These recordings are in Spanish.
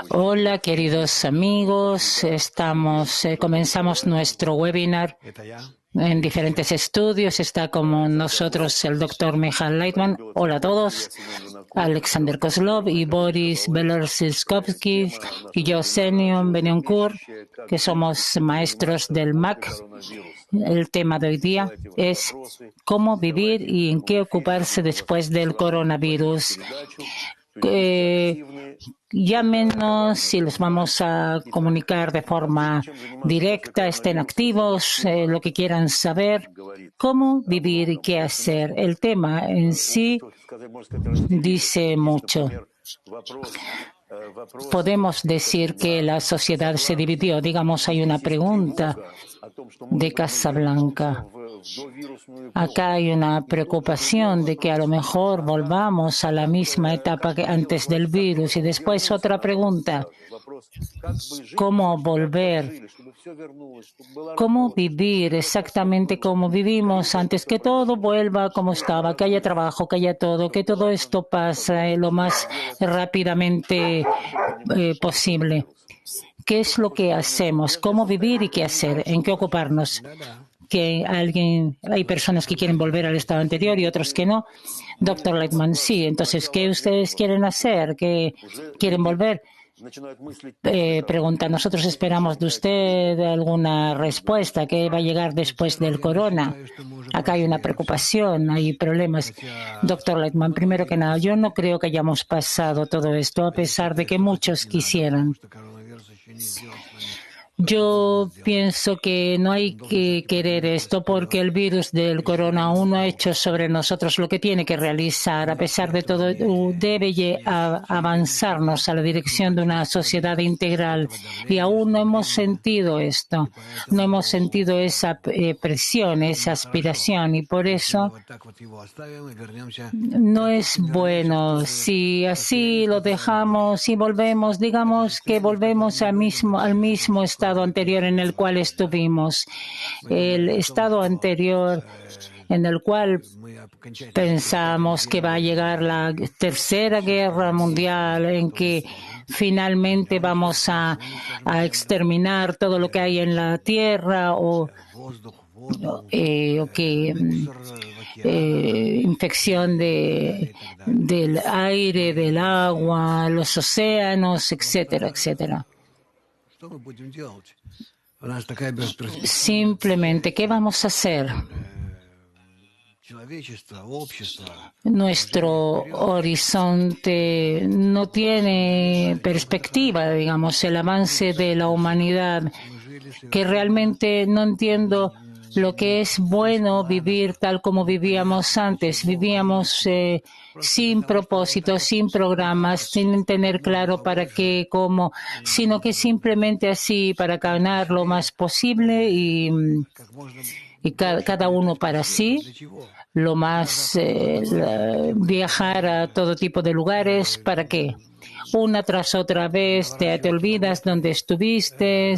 Hola, queridos amigos. Comenzamos nuestro webinar en diferentes estudios. Está con nosotros el doctor Michal Leitman. Hola a todos. Alexander Kozlov y Boris Belorsiskovsky y yo, Senior Benioncourt, que somos maestros del MAC. El tema de hoy día es cómo vivir y en qué ocuparse después del coronavirus. Llámenos si les vamos a comunicar de forma directa, estén activos, lo que quieran saber, cómo vivir y qué hacer. El tema en sí dice mucho. Podemos decir que la sociedad se dividió. Digamos, hay una pregunta de Casablanca. Acá hay una preocupación de que a lo mejor volvamos a la misma etapa que antes del virus. Y después otra pregunta. ¿Cómo volver? ¿Cómo vivir exactamente como vivimos antes? Que todo vuelva como estaba, que haya trabajo, que haya todo, que todo esto pase lo más rápidamente posible. ¿Qué es lo que hacemos? ¿Cómo vivir y qué hacer? ¿En qué ocuparnos? Hay personas que quieren volver al estado anterior y otros que no. Doctor Leitman, sí. Entonces, ¿qué ustedes quieren hacer? ¿Qué quieren volver? Pregunta, nosotros esperamos de usted alguna respuesta que va a llegar después del corona. Acá hay una preocupación, hay problemas. Doctor Leitman, primero que nada, yo no creo que hayamos pasado todo esto, a pesar de que muchos quisieran. Yo pienso que no hay que querer esto porque el virus del corona aún no ha hecho sobre nosotros lo que tiene que realizar. A pesar de todo, debe avanzarnos a la dirección de una sociedad integral. Y aún no hemos sentido esto. No hemos sentido esa presión, esa aspiración. Y por eso no es bueno. Si así lo dejamos y volvemos, digamos que volvemos al mismo estado anterior en el cual estuvimos, el estado anterior en el cual pensamos que va a llegar la Tercera Guerra Mundial, en que finalmente vamos a exterminar todo lo que hay en la Tierra o infección del aire, del agua, los océanos, etcétera, etcétera. Simplemente, ¿qué vamos a hacer? Nuestro horizonte no tiene perspectiva, digamos, el avance de la humanidad, que realmente no entiendo lo que es bueno vivir tal como vivíamos antes. Vivíamos sin propósito, sin programas, sin tener claro para qué, cómo, sino que simplemente así para ganar lo más posible y cada uno para sí, lo más viajar a todo tipo de lugares. ¿Para qué? Una tras otra vez te olvidas dónde estuviste,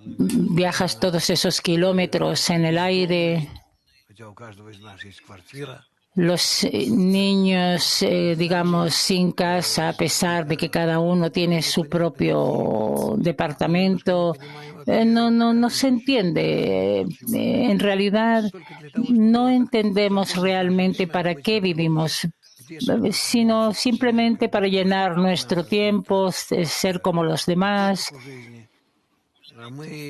viajas todos esos kilómetros en el aire. Los niños, digamos, sin casa, a pesar de que cada uno tiene su propio departamento, no se entiende. En realidad, no entendemos realmente para qué vivimos, sino simplemente para llenar nuestro tiempo, ser como los demás.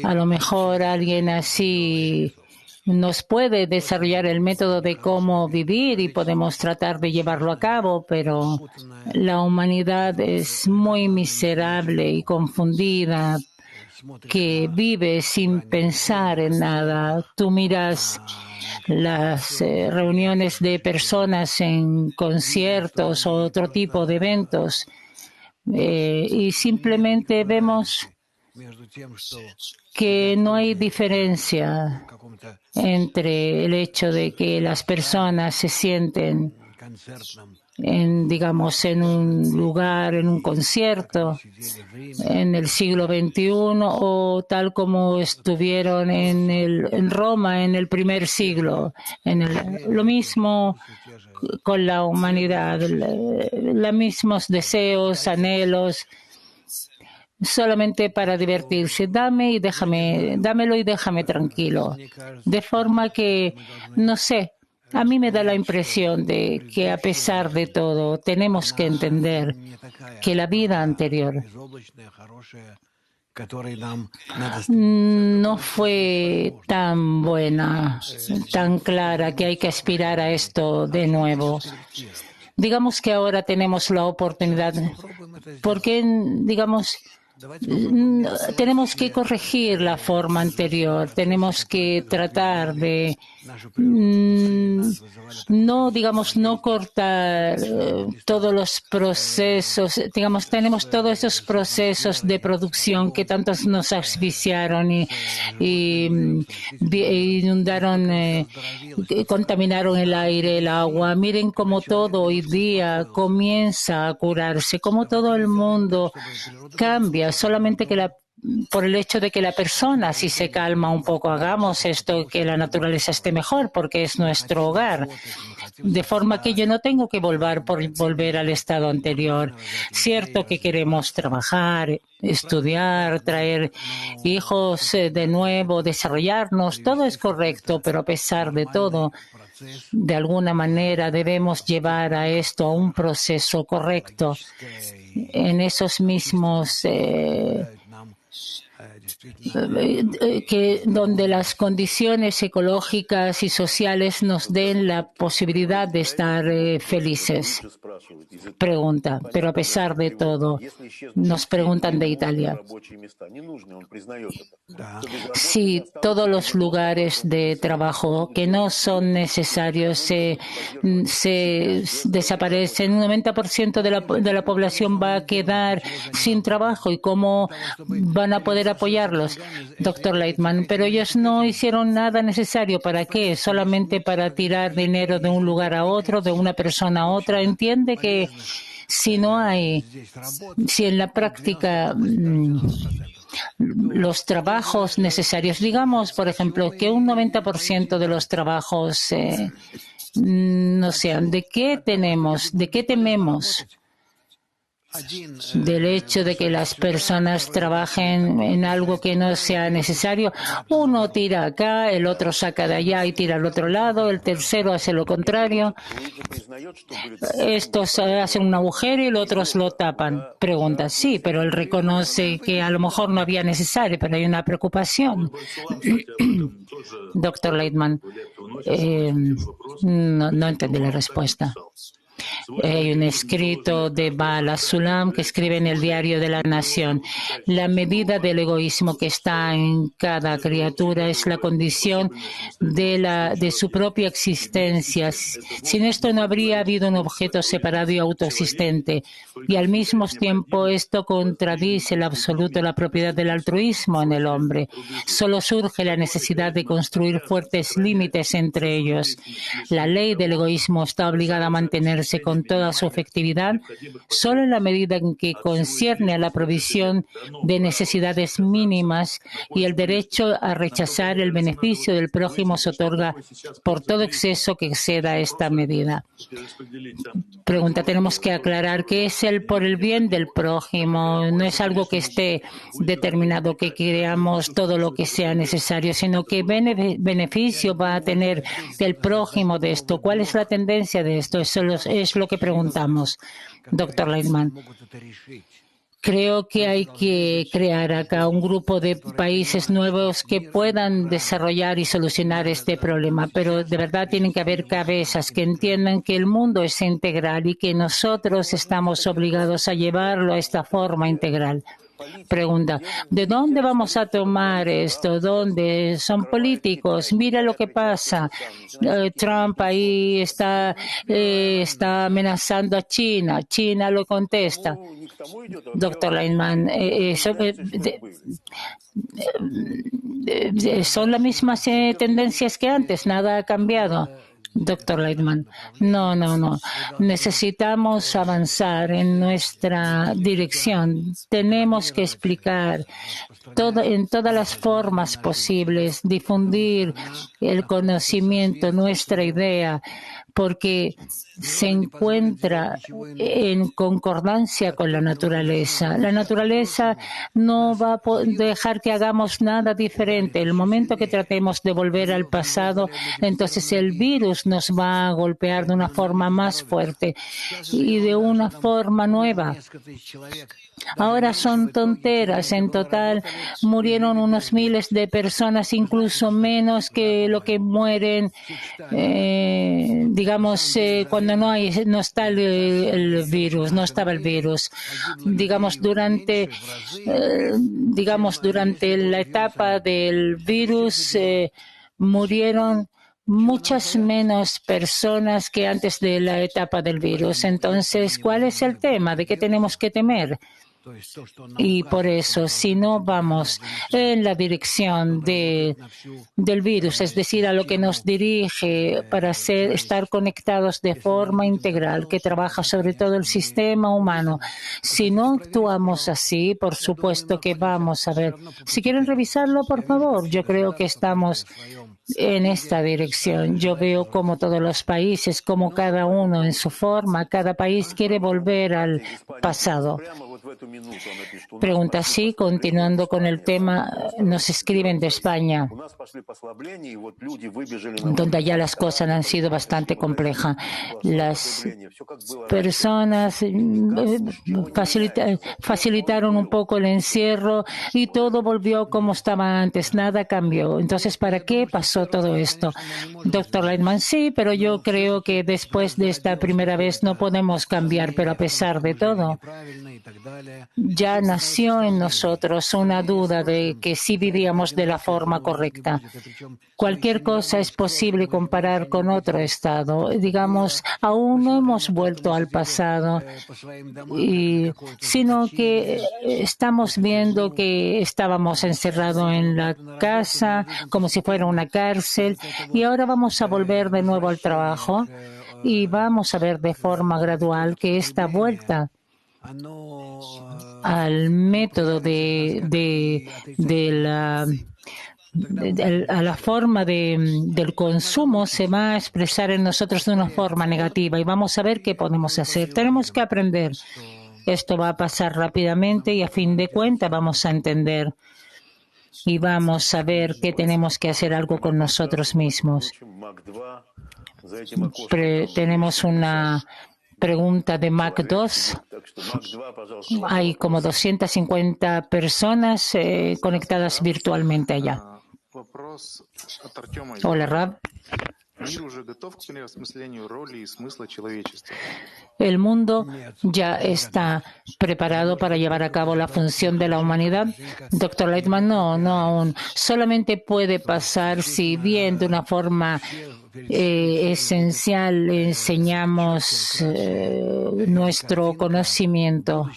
A lo mejor alguien así nos puede desarrollar el método de cómo vivir y podemos tratar de llevarlo a cabo, pero la humanidad es muy miserable y confundida, que vive sin pensar en nada. Tú miras las reuniones de personas en conciertos o otro tipo de eventos y simplemente vemos que no hay diferencia entre el hecho de que las personas se sienten digamos, en un lugar, en un concierto, en el siglo XXI, o tal como estuvieron en Roma en el primer siglo. Lo mismo con la humanidad, los mismos deseos, anhelos, solamente para divertirse. Dámelo y déjame tranquilo. De forma que, no sé, a mí me da la impresión de que a pesar de todo tenemos que entender que la vida anterior no fue tan buena, tan clara, que hay que aspirar a esto de nuevo. Digamos que ahora tenemos la oportunidad, porque, digamos, tenemos que corregir la forma anterior, tenemos que tratar de no cortar todos los procesos, digamos, tenemos todos esos procesos de producción que tantos nos asfixiaron y inundaron, contaminaron el aire, el agua. Miren cómo todo hoy día comienza a curarse, cómo todo el mundo cambia, solamente por el hecho de que la persona, si se calma un poco, hagamos esto, que la naturaleza esté mejor, porque es nuestro hogar. De forma que yo no tengo que volver al estado anterior. Cierto que queremos trabajar, estudiar, traer hijos de nuevo, desarrollarnos, todo es correcto, pero a pesar de todo, de alguna manera debemos llevar a esto a un proceso correcto en esos mismos donde las condiciones ecológicas y sociales nos den la posibilidad de estar felices. Pregunta, pero a pesar de todo, nos preguntan de Italia. Sí, todos los lugares de trabajo que no son necesarios se desaparecen. Un 90% de la población va a quedar sin trabajo. ¿Y cómo van a poder apoyarlos? Doctor Leitman, pero ellos no hicieron nada necesario. ¿Para qué? Solamente para tirar dinero de un lugar a otro, de una persona a otra. Entiende que si en la práctica los trabajos necesarios, digamos, por ejemplo, que un 90% de los trabajos no sean, ¿de qué tememos? Del hecho de que las personas trabajen en algo que no sea necesario. Uno tira acá, el otro saca de allá y tira al otro lado, el tercero hace lo contrario. Estos hacen un agujero y los otros lo tapan. Pregunta, sí, pero él reconoce que a lo mejor no había necesario, pero hay una preocupación. Doctor Leitman, no entendí la respuesta. Hay un escrito de Bala Sulam que escribe en el Diario de la Nación. La medida del egoísmo que está en cada criatura es la condición de su propia existencia. Sin esto no habría habido un objeto separado y autoexistente. Y al mismo tiempo esto contradice el absoluto la propiedad del altruismo en el hombre. Solo surge la necesidad de construir fuertes límites entre ellos. La ley del egoísmo está obligada a mantenerse con toda su efectividad solo en la medida en que concierne a la provisión de necesidades mínimas, y el derecho a rechazar el beneficio del prójimo se otorga por todo exceso que exceda esta medida. Pregunta, tenemos que aclarar que es por el bien del prójimo, no es algo que esté determinado, que creamos todo lo que sea necesario, sino que beneficio va a tener el prójimo de esto. ¿Cuál es la tendencia de esto? Eso es lo que preguntamos, doctor Leitman. Creo que hay que crear acá un grupo de países nuevos que puedan desarrollar y solucionar este problema, pero de verdad tienen que haber cabezas que entiendan que el mundo es integral y que nosotros estamos obligados a llevarlo a esta forma integral. Pregunta, ¿de dónde vamos a tomar esto? ¿Dónde? Son políticos. Mira lo que pasa. Trump ahí está amenazando a China. China lo contesta. Doctor Leitman, son las mismas tendencias que antes. Nada ha cambiado. Doctor Leitman, no. Necesitamos avanzar en nuestra dirección. Tenemos que explicar en todas las formas posibles, difundir el conocimiento, nuestra idea, porque se encuentra en concordancia con la naturaleza. La naturaleza no va a dejar que hagamos nada diferente. El momento que tratemos de volver al pasado, entonces el virus nos va a golpear de una forma más fuerte y de una forma nueva. Ahora son tonteras. En total murieron unos miles de personas, incluso menos que lo que mueren, cuando no está el virus, no estaba el virus. Durante la etapa del virus murieron muchas menos personas que antes de la etapa del virus. Entonces, ¿cuál es el tema? ¿De qué tenemos que temer? Y por eso, si no vamos en la dirección del virus, es decir, a lo que nos dirige para estar conectados de forma integral, que trabaja sobre todo el sistema humano, si no actuamos así, por supuesto que vamos a ver. Si quieren revisarlo, por favor, yo creo que estamos en esta dirección. Yo veo como todos los países, como cada uno en su forma, cada país quiere volver al pasado. Pregunta sí, continuando con el tema, nos escriben de España, donde ya las cosas han sido bastante complejas. Las personas facilitaron un poco el encierro y todo volvió como estaba antes, nada cambió. Entonces, ¿para qué pasó todo esto? Doctor Leitman, sí, pero yo creo que después de esta primera vez no podemos cambiar, pero a pesar de todo, ya nació en nosotros una duda de que si vivíamos de la forma correcta. Cualquier cosa es posible comparar con otro estado. Aún no hemos vuelto al pasado, sino que estamos viendo que estábamos encerrados en la casa como si fuera una cárcel y ahora vamos a volver de nuevo al trabajo y vamos a ver de forma gradual que esta vuelta al método a la forma del consumo se va a expresar en nosotros de una forma negativa y vamos a ver qué podemos hacer. Tenemos que aprender. Esto va a pasar rápidamente y a fin de cuentas vamos a entender y vamos a ver que tenemos que hacer algo con nosotros mismos. Tenemos una pregunta de Mac 2. Hay como 250 personas conectadas virtualmente allá. Hola, Rab. El mundo ya está preparado para llevar a cabo la función de la humanidad. Doctor Leitman, no aún. Solamente puede pasar si bien de una forma esencial enseñamos nuestro conocimiento,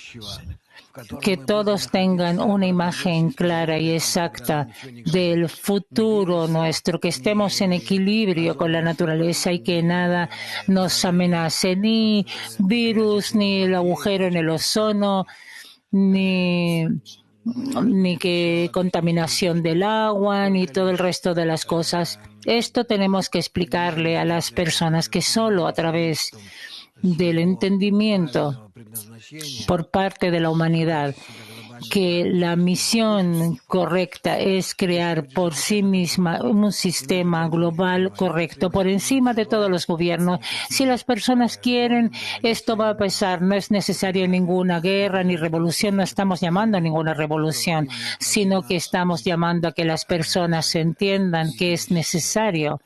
que todos tengan una imagen clara y exacta del futuro nuestro, que estemos en equilibrio con la naturaleza y que nada nos amenace, ni virus, ni el agujero en el ozono, ni que contaminación del agua, ni todo el resto de las cosas. Esto tenemos que explicarle a las personas que solo a través del entendimiento por parte de la humanidad que la misión correcta es crear por sí misma un sistema global correcto por encima de todos los gobiernos. Si las personas quieren, esto va a pasar. No es necesaria ninguna guerra ni revolución. No estamos llamando a ninguna revolución, sino que estamos llamando a que las personas entiendan que es necesario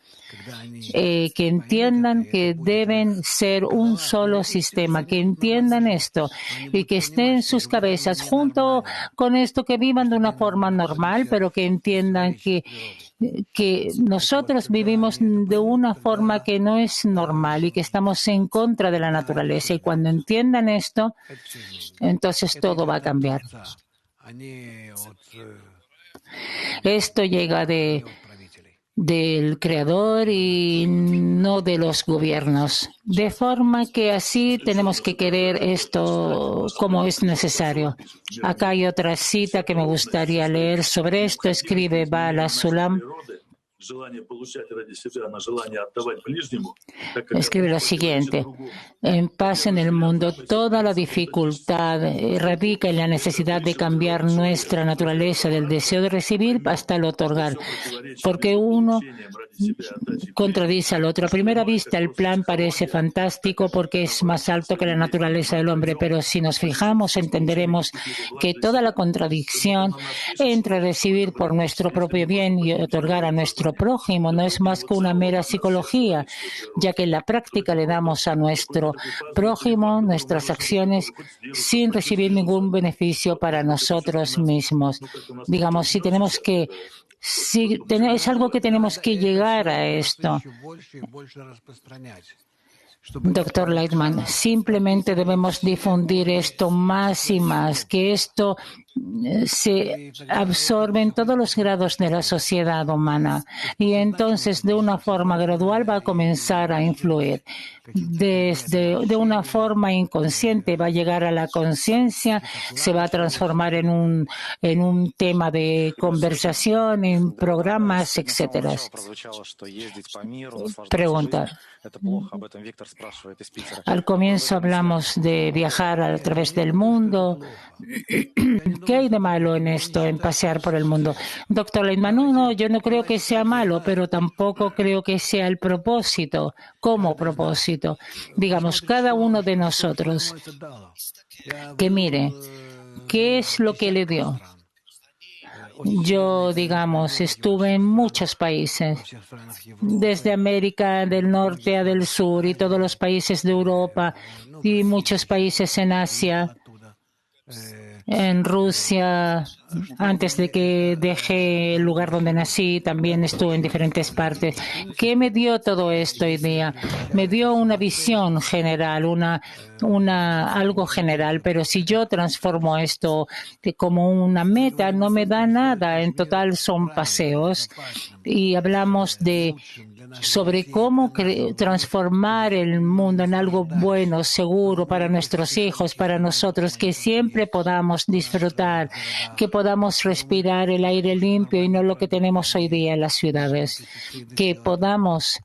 que entiendan que deben ser un solo sistema, que entiendan esto y que estén en sus cabezas junto con esto, que vivan de una forma normal, pero que entiendan que nosotros vivimos de una forma que no es normal y que estamos en contra de la naturaleza. Y cuando entiendan esto, entonces todo va a cambiar. Esto llega de del Creador y no de los gobiernos. De forma que así tenemos que querer esto como es necesario. Acá hay otra cita que me gustaría leer sobre esto. Escribe Bala Sulam. Escribe lo siguiente: en paz en el mundo, toda la dificultad radica en la necesidad de cambiar nuestra naturaleza del deseo de recibir hasta el otorgar, porque uno contradice al otro. A primera vista el plan parece fantástico porque es más alto que la naturaleza del hombre, pero si nos fijamos entenderemos que toda la contradicción entre recibir por nuestro propio bien y otorgar a nuestro prójimo no es más que una mera psicología, ya que en la práctica le damos a nuestro prójimo nuestras acciones sin recibir ningún beneficio para nosotros mismos. Digamos, si tenemos que es algo que tenemos que llegar a esto. Doctor Lightman, simplemente debemos difundir esto más y más, que esto se absorbe en todos los grados de la sociedad humana y entonces de una forma gradual va a comenzar a influir. De una forma inconsciente va a llegar a la conciencia, se va a transformar en un tema de conversación, en programas, etcétera. Pregunta. Al comienzo hablamos de viajar a través del mundo. ¿Qué hay de malo en esto, en pasear por el mundo? Doctor Leitman, no, yo no creo que sea malo, pero tampoco creo que sea el propósito, como propósito. Digamos, cada uno de nosotros que mire qué es lo que le dio. Yo, digamos, estuve en muchos países, desde América del Norte a del Sur y todos los países de Europa y muchos países en Asia, en Rusia. Antes de que dejé el lugar donde nací, también estuve en diferentes partes. ¿Qué me dio todo esto hoy día? Me dio una visión general, algo general, pero si yo transformo esto como una meta, no me da nada. En total son paseos y hablamos sobre cómo transformar el mundo en algo bueno, seguro para nuestros hijos, para nosotros, que siempre podamos disfrutar, que podamos respirar el aire limpio y no lo que tenemos hoy día en las ciudades, que podamos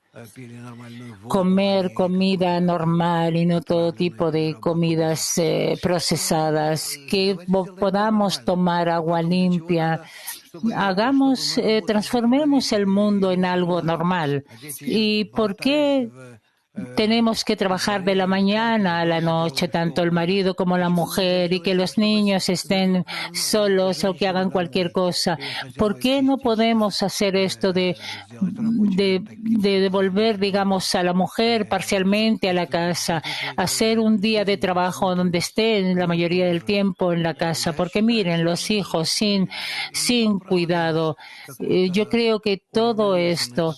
comer comida normal y no todo tipo de comidas procesadas, que podamos tomar agua limpia. Transformemos el mundo en algo normal. ¿Y por qué tenemos que trabajar de la mañana a la noche, tanto el marido como la mujer, y que los niños estén solos o que hagan cualquier cosa? ¿Por qué no podemos hacer esto de devolver, digamos, a la mujer parcialmente a la casa, hacer un día de trabajo donde estén la mayoría del tiempo en la casa? Porque miren, los hijos sin cuidado. Yo creo que todo esto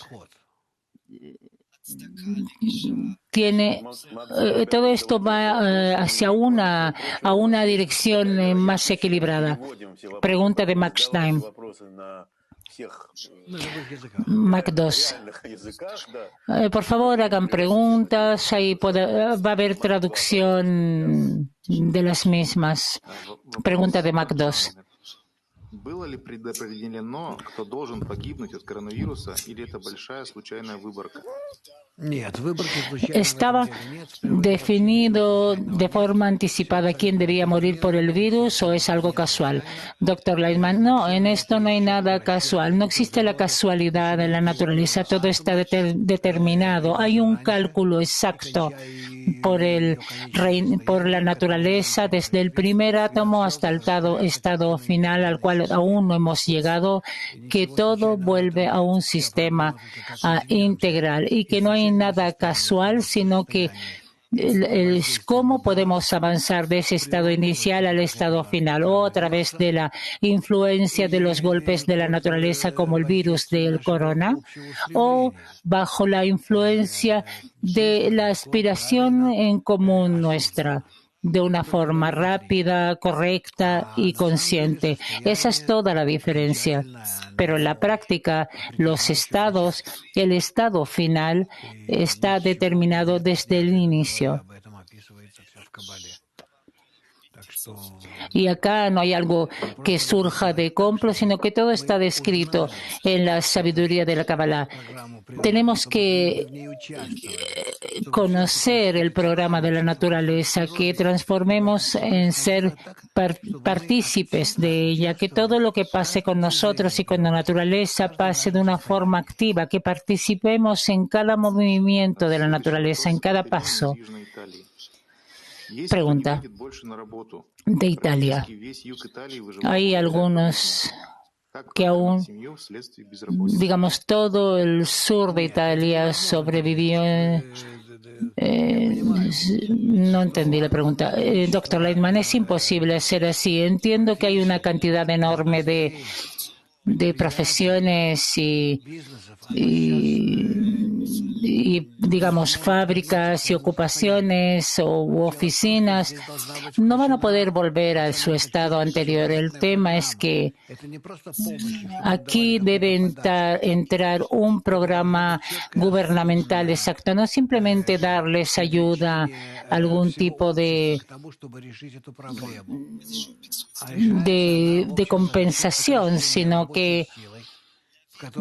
todo esto va hacia a una dirección más equilibrada. Pregunta de Max Time. Mac 2. Por favor, hagan preguntas. Ahí va a haber traducción de las mismas. Pregunta de Mac 2. Было ли предопределено, кто должен погибнуть от коронавируса, или это большая случайная выборка? ¿Estaba definido de forma anticipada quién debía morir por el virus o es algo casual? Doctor Lightman, no, en esto no hay nada casual. No existe la casualidad en la naturaleza. Todo está determinado. Hay un cálculo exacto por la naturaleza desde el primer átomo hasta el estado final al cual aún no hemos llegado, que todo vuelve a un sistema integral y que no hay nada casual, sino que cómo podemos avanzar de ese estado inicial al estado final, o a través de la influencia de los golpes de la naturaleza como el virus del corona, o bajo la influencia de la aspiración en común nuestra. de una forma rápida, correcta y consciente. Esa es toda la diferencia. Pero en la práctica, los estados, el estado final está determinado desde el inicio. Y acá no hay algo que surja de complot, sino que todo está descrito en la sabiduría de la Kabbalah. Tenemos que conocer el programa de la naturaleza, que transformemos en ser partícipes de ella, que todo lo que pase con nosotros y con la naturaleza pase de una forma activa, que participemos en cada movimiento de la naturaleza, en cada paso. Pregunta de Italia. Hay algunos que aún, digamos, todo el sur de Italia sobrevivió. No entendí la pregunta. Doctor Leitman, es imposible hacer así. Entiendo que hay una cantidad enorme de profesiones y, digamos, fábricas y ocupaciones u oficinas no van a poder volver a su estado anterior. El tema es que aquí debe entrar un programa gubernamental exacto, no simplemente darles ayuda, algún tipo de compensación, sino que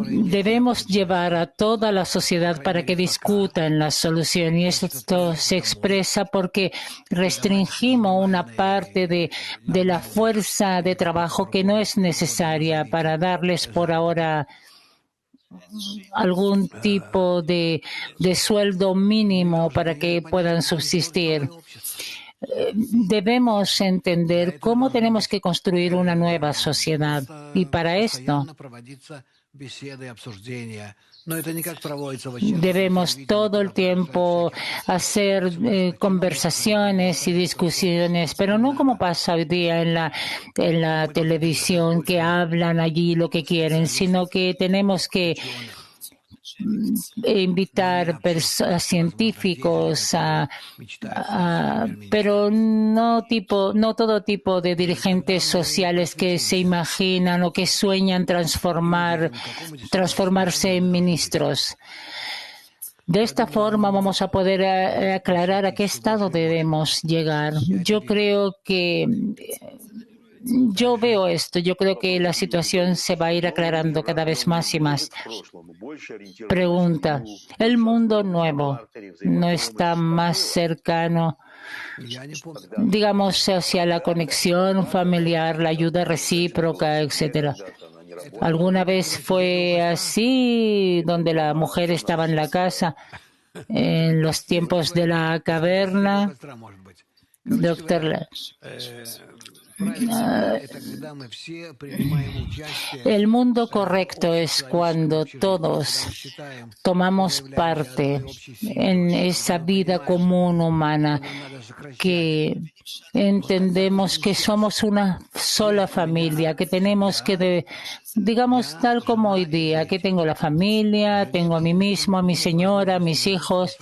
debemos llevar a toda la sociedad para que discutan la solución, y esto se expresa porque restringimos una parte de la fuerza de trabajo que no es necesaria para darles por ahora algún tipo de sueldo mínimo para que puedan subsistir. Debemos entender cómo tenemos que construir una nueva sociedad, y para esto debemos todo el tiempo hacer conversaciones y discusiones, pero no como pasa hoy día en la televisión, que hablan allí lo que quieren, sino que tenemos que invitar a científicos, pero no todo tipo de dirigentes sociales que se imaginan o que sueñan transformarse en ministros. De esta forma vamos a poder aclarar a qué estado debemos llegar. Yo veo esto, yo creo que la situación se va a ir aclarando cada vez más y más. Pregunta, ¿el mundo nuevo no está más cercano, digamos, hacia la conexión familiar, la ayuda recíproca, etcétera? ¿Alguna vez fue así, donde la mujer estaba en la casa, en los tiempos de la caverna? Doctor, el mundo correcto es cuando todos tomamos parte en esa vida común humana, que entendemos que somos una sola familia, que tenemos que, digamos, tal como hoy día, que tengo la familia, tengo a mí mismo, a mi señora, a mis hijos.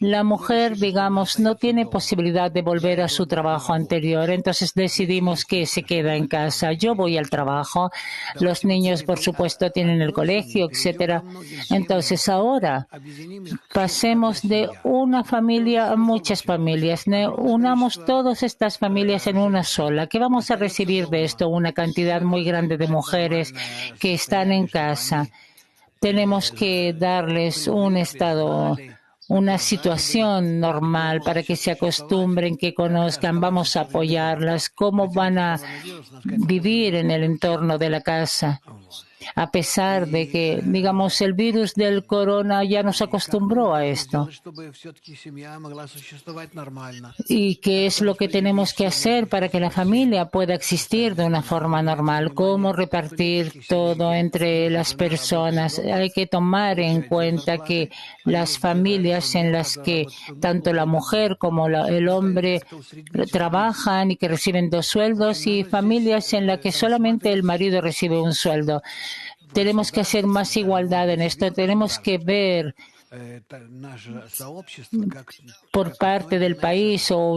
La mujer, digamos, no tiene posibilidad de volver a su trabajo anterior, entonces decidimos que se queda en casa. Yo voy al trabajo, los niños, por supuesto, tienen el colegio, etcétera. Entonces ahora pasemos de una familia a muchas familias, unamos todas estas familias en una sola. ¿Qué vamos a recibir de esto? Una cantidad muy grande de mujeres que están en casa. Tenemos que darles un estado, una situación normal para que se acostumbren, que conozcan, vamos a apoyarlas, cómo van a vivir en el entorno de la casa. A pesar de que, digamos, el virus del corona ya nos acostumbró a esto. ¿Y qué es lo que tenemos que hacer para que la familia pueda existir de una forma normal? ¿Cómo repartir todo entre las personas? Hay que tomar en cuenta que las familias en las que tanto la mujer como el hombre trabajan y que reciben 2 sueldos, y familias en las que solamente el marido recibe un sueldo. Tenemos que hacer más igualdad en esto. Tenemos que ver por parte del país o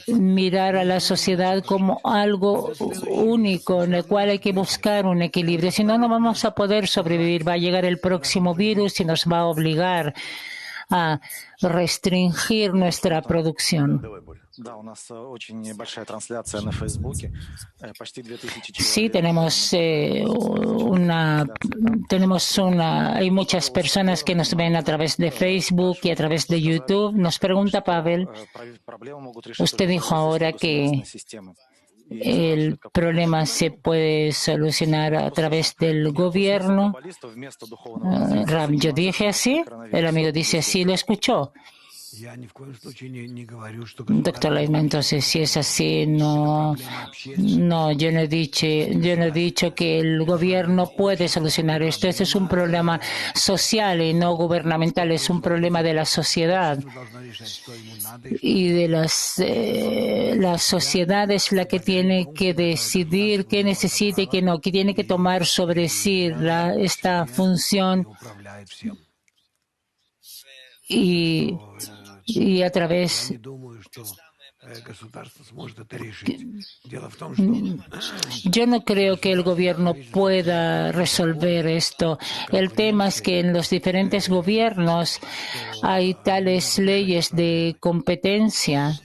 mirar a la sociedad como algo único en el cual hay que buscar un equilibrio. Si no, no vamos a poder sobrevivir. Va a llegar el próximo virus y nos va a obligar a restringir nuestra producción. Sí, hay muchas personas que nos ven a través de Facebook y a través de YouTube. Nos pregunta Pavel, usted dijo ahora que el problema se puede solucionar a través del gobierno. Ram, yo dije así, el amigo dice sí, lo escuchó. Doctor Leitman, entonces si es así, yo no he dicho que el gobierno puede solucionar esto. Este es un problema social y no gubernamental, es un problema de la sociedad. Y de la sociedad es la que tiene que decidir qué necesita y qué no, que tiene que tomar sobre sí esta función. Y a través yo no creo que el gobierno pueda resolver esto. El tema es que en los diferentes gobiernos hay tales leyes de competencia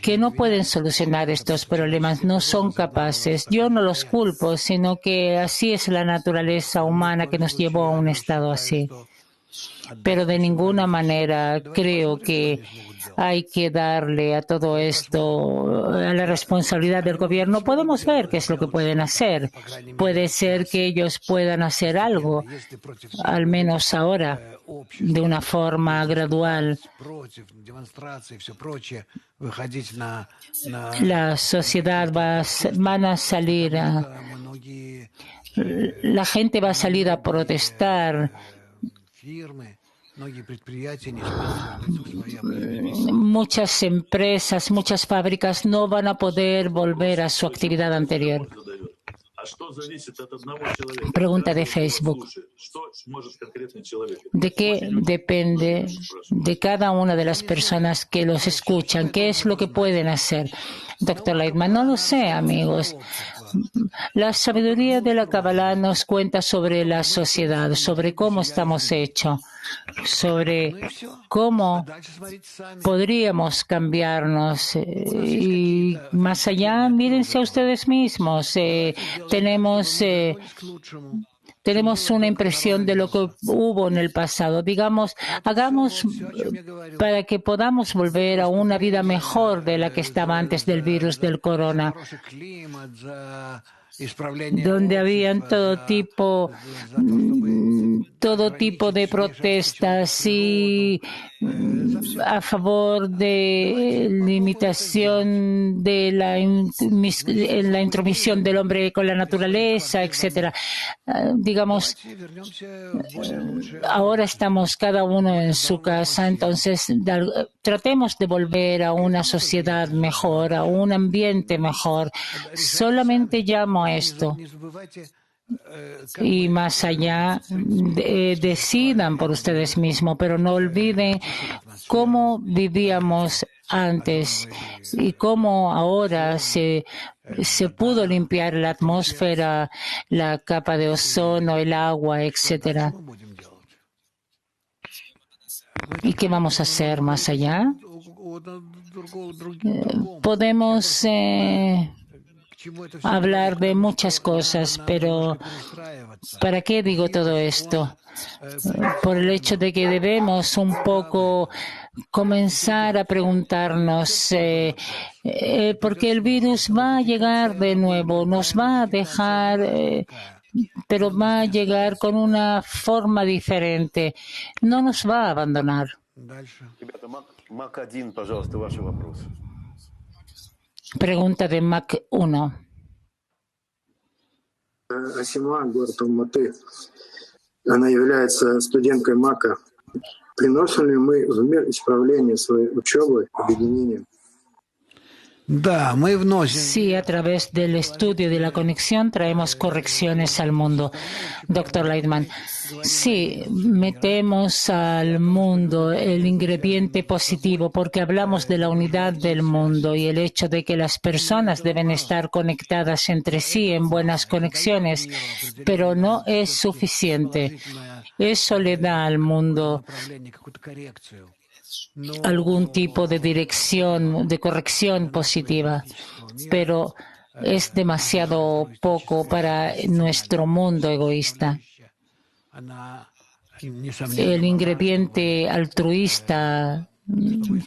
que no pueden solucionar estos problemas, no son capaces. Yo no los culpo, sino que así es la naturaleza humana que nos llevó a un estado así. Pero de ninguna manera creo que hay que darle a todo esto a la responsabilidad del gobierno. Podemos ver qué es lo que pueden hacer. Puede ser que ellos puedan hacer algo, al menos ahora, de una forma gradual. La sociedad van a salir la gente va a salir a protestar. Muchas empresas, muchas fábricas no van a poder volver a su actividad anterior. Pregunta de Facebook. ¿De qué depende de cada una de las personas que los escuchan? ¿Qué es lo que pueden hacer? Doctor Leitman, no lo sé, amigos. La sabiduría de la Kabbalah nos cuenta sobre la sociedad, sobre cómo estamos hechos, sobre cómo podríamos cambiarnos y más allá, mírense a ustedes mismos. Tenemos una impresión de lo que hubo en el pasado. Digamos, hagamos para que podamos volver a una vida mejor de la que estaba antes del virus del corona, donde habían todo tipo de protestas y a favor de limitación de la intromisión del hombre con la naturaleza, etcétera. Digamos, ahora estamos cada uno en su casa, entonces tratemos de volver a una sociedad mejor, a un ambiente mejor. Solamente llamo a esto. Y más allá, decidan por ustedes mismos, pero no olviden cómo vivíamos antes y cómo ahora se pudo limpiar la atmósfera, la capa de ozono, el agua, etcétera. ¿Y qué vamos a hacer más allá? Podemos hablar de muchas cosas, pero ¿para qué digo todo esto? Por el hecho de que debemos un poco comenzar a preguntarnos porque el virus va a llegar de nuevo, nos va a dejar, pero va a llegar con una forma diferente, no nos va a abandonar. Pregunta de Mac 1. Асима, город Алматы, она является студенткой МАКа. Приносим ли мы в мир исправление своей учебы, объединением? Sí, a través del estudio de la conexión traemos correcciones al mundo. Doctor Leitman, sí, metemos al mundo el ingrediente positivo porque hablamos de la unidad del mundo y el hecho de que las personas deben estar conectadas entre sí en buenas conexiones, pero no es suficiente. Eso le da al mundo algún tipo de dirección, de corrección positiva, pero es demasiado poco para nuestro mundo egoísta. El ingrediente altruista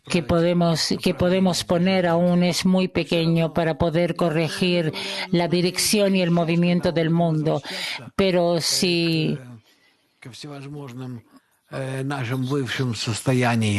que podemos poner aún es muy pequeño para poder corregir la dirección y el movimiento del mundo, pero si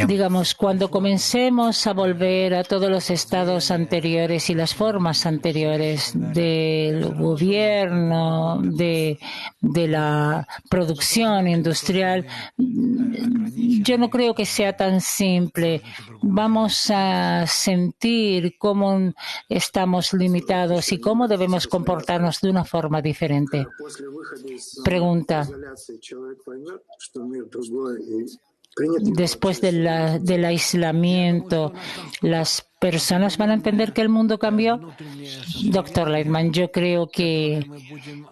digamos, cuando comencemos a volver a todos los estados anteriores y las formas anteriores del gobierno, de la producción industrial, yo no creo que sea tan simple. Vamos a sentir cómo estamos limitados y cómo debemos comportarnos de una forma diferente. Pregunta. Después del aislamiento, ¿las personas van a entender que el mundo cambió? Doctor Leitman, yo creo que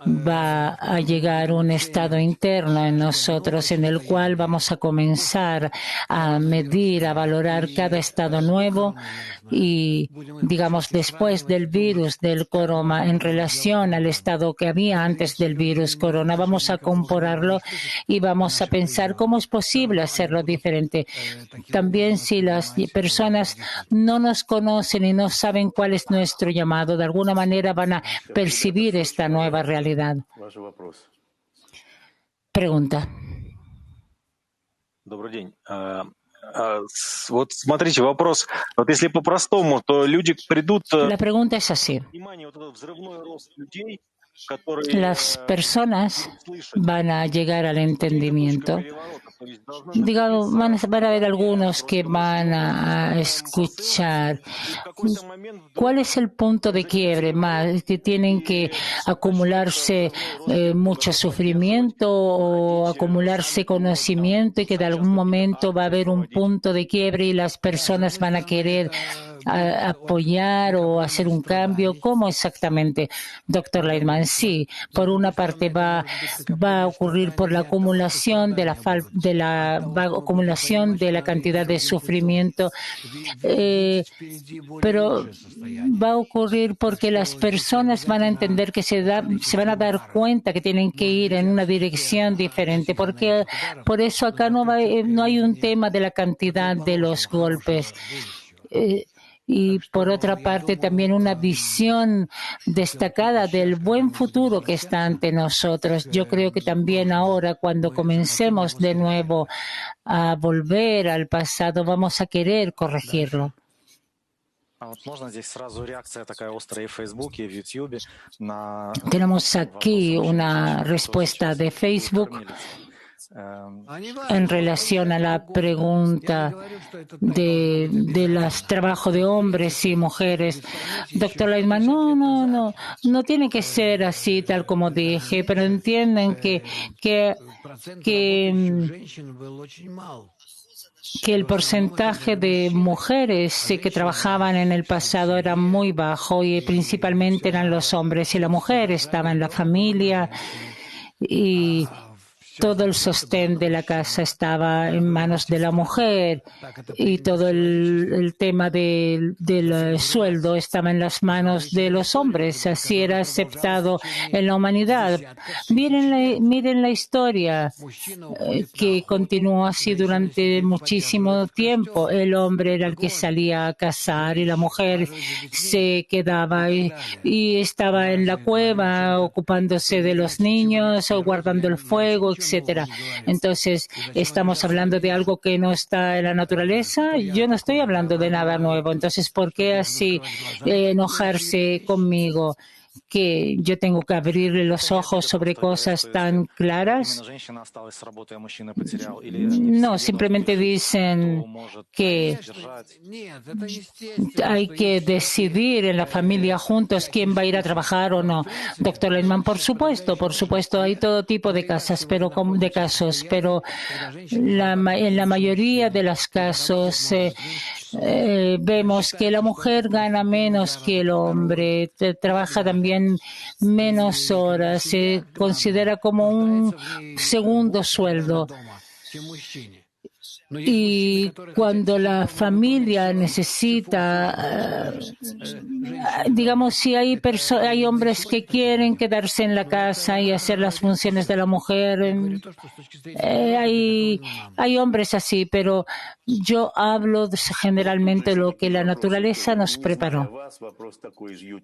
va a llegar un estado interno en nosotros en el cual vamos a comenzar a medir, a valorar cada estado nuevo y, digamos, después del virus del corona, en relación al estado que había antes del virus corona, vamos a compararlo y vamos a pensar cómo es posible hacerlo diferente. También si las personas no nos conocen y no saben cuál es nuestro llamado, de alguna manera van a percibir esta nueva realidad. Pregunta. Добрый день. Вот смотрите, вопрос. Вот если по-простому, то люди придут... La pregunta es así. Las personas van a llegar al entendimiento. Digamos, van a haber algunos que van a escuchar. ¿Cuál es el punto de quiebre? Más que tienen que acumularse mucho sufrimiento o acumularse conocimiento y que de algún momento va a haber un punto de quiebre y las personas van a querer apoyar o hacer un cambio. ¿Cómo exactamente, doctor Leitman? Sí, por una parte va a ocurrir por la acumulación de la acumulación de la cantidad de sufrimiento, pero va a ocurrir porque las personas van a entender que se van a dar cuenta que tienen que ir en una dirección diferente, porque por eso acá no hay un tema de la cantidad de los golpes. Y por otra parte también una visión destacada del buen futuro que está ante nosotros. Yo creo que también ahora, cuando comencemos de nuevo a volver al pasado, vamos a querer corregirlo. Tenemos aquí una respuesta de Facebook en relación a la pregunta del trabajo de hombres y mujeres. Doctor Leitman, no tiene que ser así tal como dije, pero entienden que el porcentaje de mujeres que trabajaban en el pasado era muy bajo y principalmente eran los hombres y la mujer estaba en la familia y todo el sostén de la casa estaba en manos de la mujer y todo el tema del sueldo estaba en las manos de los hombres. Así era aceptado en la humanidad. Miren la historia que continuó así durante muchísimo tiempo. El hombre era el que salía a cazar y la mujer se quedaba y estaba en la cueva ocupándose de los niños o guardando el fuego, etc. Entonces, ¿estamos hablando de algo que no está en la naturaleza? Yo no estoy hablando de nada nuevo. Entonces, ¿por qué así enojarse conmigo? que yo tengo que abrirle los ojos sobre cosas tan claras. No, simplemente dicen que hay que decidir en la familia juntos quién va a ir a trabajar o no. Doctor Leitman, por supuesto, hay todo tipo de casos, pero en la mayoría de los casos vemos que la mujer gana menos que el hombre, trabaja también menos horas, se considera como un segundo sueldo. Y cuando la familia necesita, digamos, si hay hombres que quieren quedarse en la casa y hacer las funciones de la mujer, hay hombres así, pero yo hablo generalmente de lo que la naturaleza nos preparó.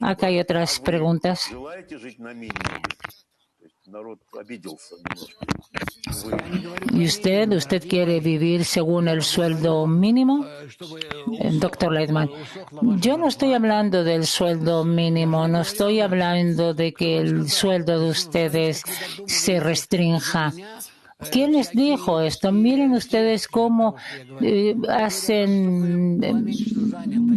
Acá hay otras preguntas. ¿Y usted quiere vivir según el sueldo mínimo? Doctor Leitman, yo no estoy hablando del sueldo mínimo, no estoy hablando de que el sueldo de ustedes se restrinja. ¿Quién les dijo esto? Miren ustedes cómo hacen.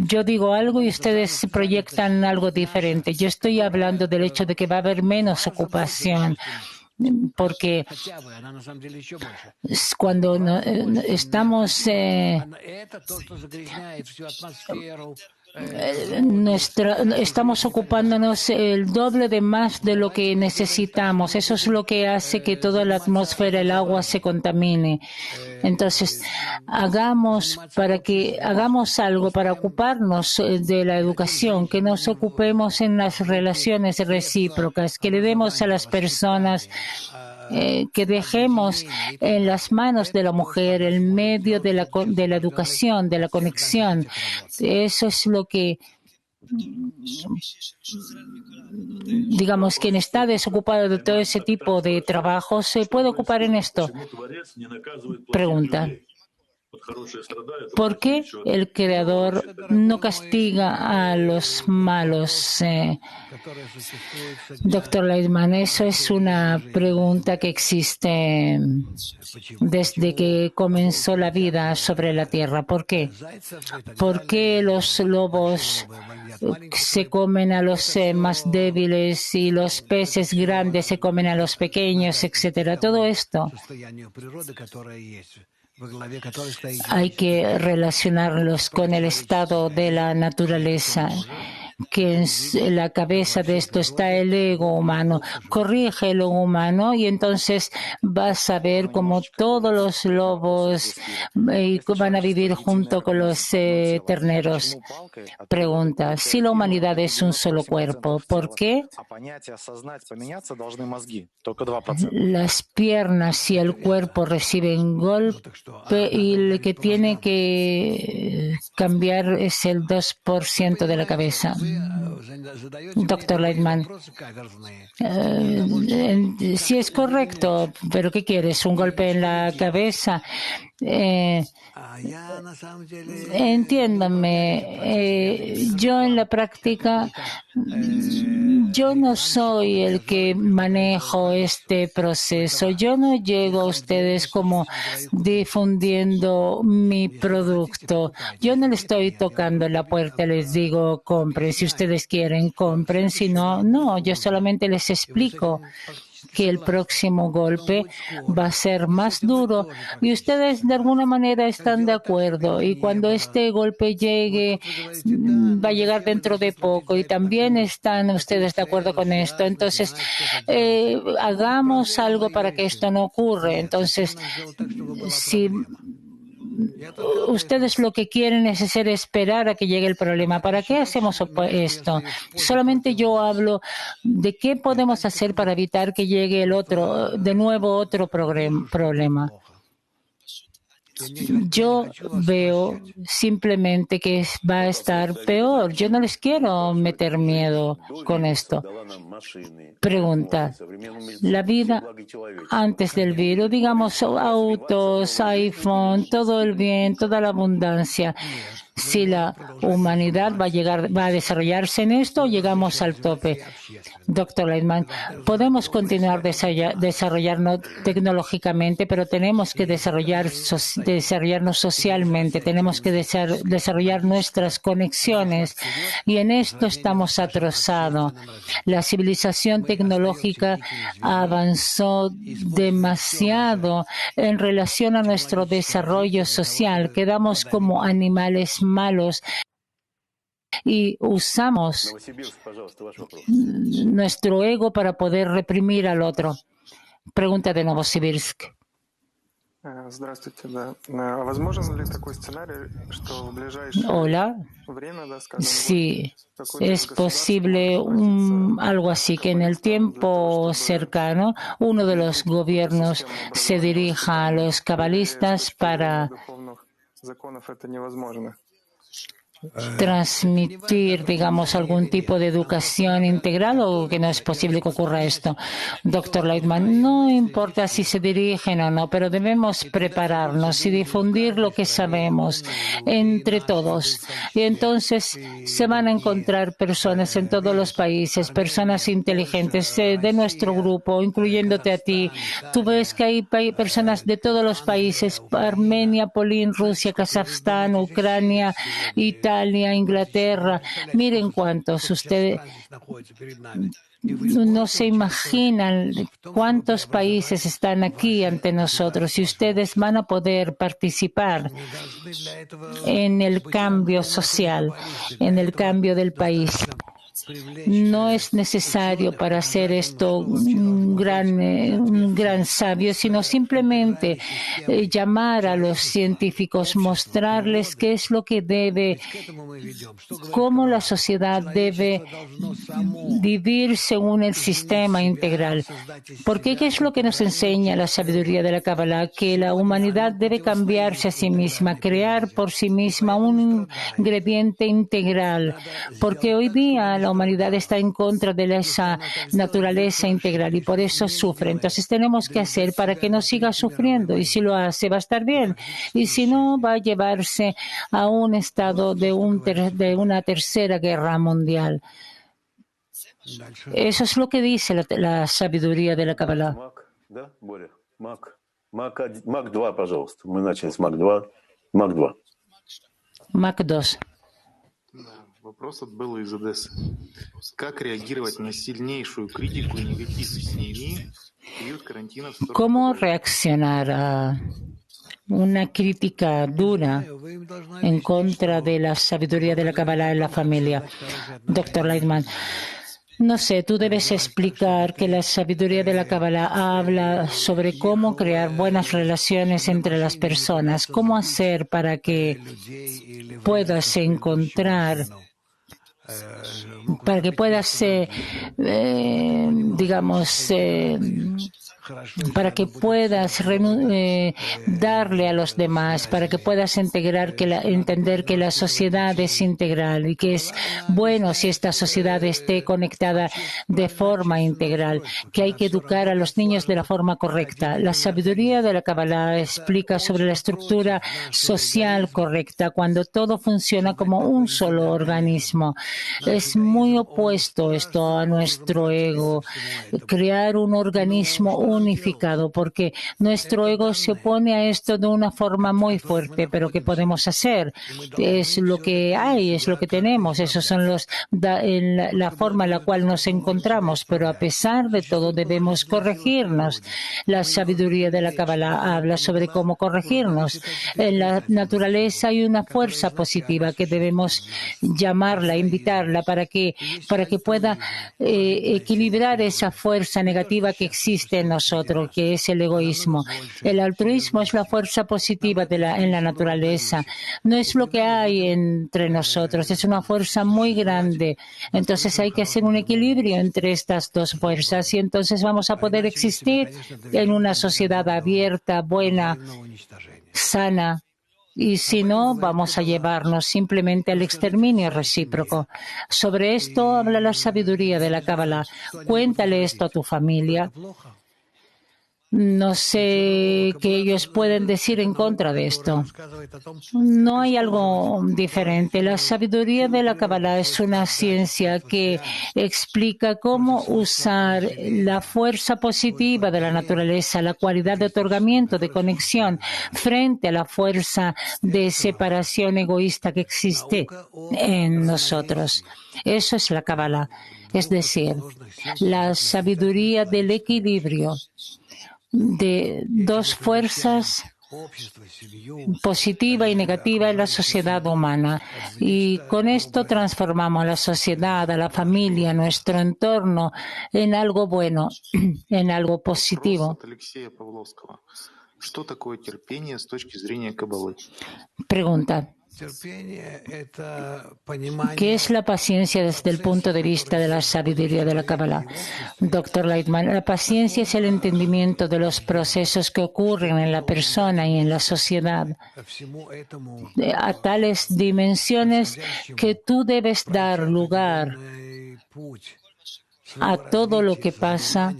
Yo digo algo y ustedes proyectan algo diferente. Yo estoy hablando del hecho de que va a haber menos ocupación. Porque cuando estamos estamos ocupándonos el doble de más de lo que necesitamos. Eso es lo que hace que toda la atmósfera, el agua se contamine. Entonces, hagamos algo para ocuparnos de la educación, que nos ocupemos en las relaciones recíprocas, que le demos a las personas, que dejemos en las manos de la mujer el medio de la educación, de la conexión. Eso es lo que, digamos, quien está desocupado de todo ese tipo de trabajo se puede ocupar en esto. Pregunta. ¿Por qué el Creador no castiga a los malos? Doctor Leitman, eso es una pregunta que existe desde que comenzó la vida sobre la tierra. ¿Por qué? ¿Por qué los lobos se comen a los más débiles y los peces grandes se comen a los pequeños, etcétera? Todo esto hay que relacionarlos con el estado de la naturaleza, que en la cabeza de esto está el ego humano. Corrige el ego humano y entonces vas a ver cómo todos los lobos van a vivir junto con los terneros. Pregunta, si la humanidad es un solo cuerpo, ¿por qué las piernas y el cuerpo reciben golpe y el que tiene que cambiar es el 2% de la cabeza? Doctor Leitman, sí es correcto, pero ¿qué quieres? ¿Un golpe en la cabeza? Entiéndame, yo en la práctica, yo no soy el que manejo este proceso. Yo no llego a ustedes como difundiendo mi producto. Yo no le estoy tocando la puerta, les digo, compren. Si ustedes quieren, compren. Si no, no. Yo solamente les explico que el próximo golpe va a ser más duro y ustedes de alguna manera están de acuerdo, y cuando este golpe llegue va a llegar dentro de poco y también están ustedes de acuerdo con esto. Entonces hagamos algo para que esto no ocurra. Entonces, si ustedes lo que quieren es esperar a que llegue el problema, ¿para qué hacemos esto? Solamente yo hablo de qué podemos hacer para evitar que llegue de nuevo otro problema. Yo veo simplemente que va a estar peor. Yo no les quiero meter miedo con esto. Pregunta. La vida antes del virus, digamos, autos, iPhone, todo el bien, toda la abundancia. si la humanidad va a desarrollarse en esto o llegamos al tope. Doctor Leitman, podemos continuar desarrollarnos tecnológicamente, pero tenemos que desarrollarnos socialmente, tenemos que desarrollar nuestras conexiones y en esto estamos atrasados. La civilización tecnológica avanzó demasiado en relación a nuestro desarrollo social. Quedamos como animales malos y usamos nuestro ego para poder reprimir al otro. Pregunta de Novosibirsk. Hola. Sí, es posible algo así, que en el tiempo cercano uno de los gobiernos se dirija a los cabalistas para transmitir, digamos, algún tipo de educación integral, o que no es posible que ocurra esto. Doctor Leitman, no importa si se dirigen o no, pero debemos prepararnos y difundir lo que sabemos entre todos. Y entonces se van a encontrar personas en todos los países, personas inteligentes de nuestro grupo, incluyéndote a ti. Tú ves que hay personas de todos los países, Armenia, Polín, Rusia, Kazajstán, Ucrania, Italia, Inglaterra. Miren cuántos. Ustedes no se imaginan cuántos países están aquí ante nosotros y ustedes van a poder participar en el cambio social, en el cambio del país. No es necesario para hacer esto un gran sabio, sino simplemente llamar a los científicos, mostrarles qué es lo que cómo la sociedad debe vivir según el sistema integral. Porque ¿qué es lo que nos enseña la sabiduría de la Kabbalah? Que la humanidad debe cambiarse a sí misma, crear por sí misma un ingrediente integral. Porque hoy día la humanidad está en contra de esa naturaleza integral y por eso sufre. Entonces tenemos que hacer para que no siga sufriendo, y si lo hace va a estar bien, y si no va a llevarse a un estado de una tercera guerra mundial. Eso es lo que dice la sabiduría de la Kabbalah. Мак 2. Вопрос был из Одессы. Как реагировать на сильнейшую критику и негатив семьи в период карантина? ¿Cómo reaccionar a una crítica dura en contra de la sabiduría de la Kabbalah en la familia? Doctor Leitman, no sé, tú debes explicar que la sabiduría de la Kabbalah habla sobre cómo crear buenas relaciones entre las personas, cómo hacer para que puedas encontrar, para que puedas, para que puedas darle a los demás, para que puedas entender que la sociedad es integral y que es bueno si esta sociedad esté conectada de forma integral, que hay que educar a los niños de la forma correcta. La sabiduría de la Kabbalah explica sobre la estructura social correcta, cuando todo funciona como un solo organismo. Es muy opuesto esto a nuestro ego, crear un organismo unificado, porque nuestro ego se opone a esto de una forma muy fuerte. Pero ¿qué podemos hacer? Es lo que hay, es lo que tenemos. Esos son la forma en la cual nos encontramos. Pero a pesar de todo debemos corregirnos. La sabiduría de la Kabbalah habla sobre cómo corregirnos. En la naturaleza hay una fuerza positiva que debemos llamarla, invitarla para que pueda equilibrar esa fuerza negativa que existe en nosotros, que es el egoísmo. El altruismo es la fuerza positiva en la naturaleza. No es lo que hay entre nosotros, es una fuerza muy grande. Entonces hay que hacer un equilibrio entre estas dos fuerzas y entonces vamos a poder existir en una sociedad abierta, buena, sana. Y si no, vamos a llevarnos simplemente al exterminio recíproco. Sobre esto habla la sabiduría de la Kabbalah. Cuéntale esto a tu familia. No sé qué ellos pueden decir en contra de esto. No hay algo diferente. La sabiduría de la Kabbalah es una ciencia que explica cómo usar la fuerza positiva de la naturaleza, la cualidad de otorgamiento, de conexión, frente a la fuerza de separación egoísta que existe en nosotros. Eso es la Kabbalah. Es decir, la sabiduría del equilibrio de dos fuerzas, positiva y negativa, en la sociedad humana. Y con esto transformamos a la sociedad, a la familia, a nuestro entorno en algo bueno, en algo positivo. Pregunta. ¿Qué es la paciencia desde el punto de vista de la sabiduría de la Kabbalah? Dr. Lightman, la paciencia es el entendimiento de los procesos que ocurren en la persona y en la sociedad a tales dimensiones que tú debes dar lugar a todo lo que pasa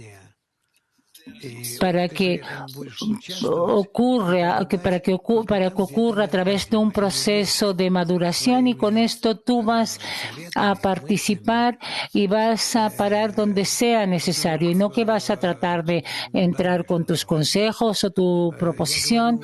para que ocurra a través de un proceso de maduración, y con esto tú vas a participar y vas a parar donde sea necesario, y no que vas a tratar de entrar con tus consejos o tu proposición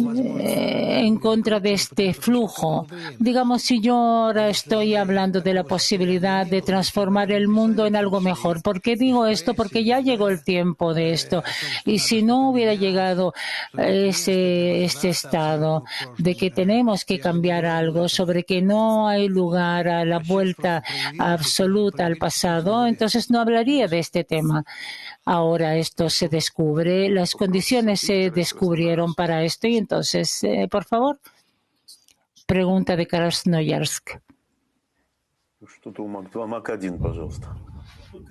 en contra de este flujo. Digamos, si yo ahora estoy hablando de la posibilidad de transformar el mundo en algo mejor, ¿por qué digo esto? Porque ya llegó el tiempo de esto. Y si no hubiera llegado este estado de que tenemos que cambiar algo, sobre que no hay lugar a la vuelta absoluta al pasado, entonces no hablaría de este tema. Ahora esto se descubre, las condiciones se descubrieron para esto, y entonces, por favor, pregunta de Krasnoyarsk.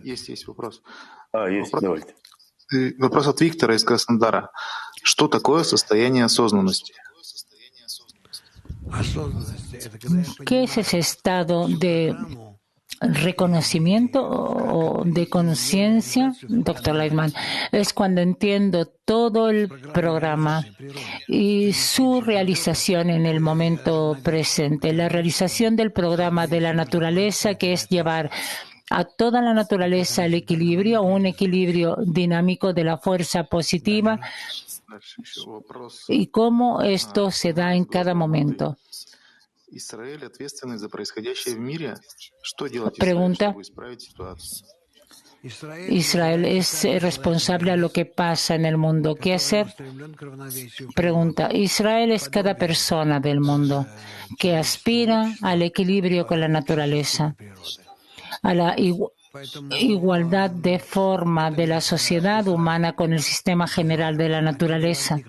Есть вопрос. Вопрос от Виктора из Краснодара. Что такое состояние осознанности? ¿Qué es ese estado de reconocimiento o de conciencia, Dr. Lightman? Es cuando entiendo todo el programa y su realización en el momento presente, la realización del programa de la naturaleza, que es llevar a toda la naturaleza el equilibrio, un equilibrio dinámico de la fuerza positiva, y cómo esto se da en cada momento. Pregunta. Israel es responsable de lo que pasa en el mundo. ¿Qué hacer? Pregunta. Israel es cada persona del mundo que aspira al equilibrio con la naturaleza, a la igualdad de forma de la sociedad humana con el sistema general de la naturaleza.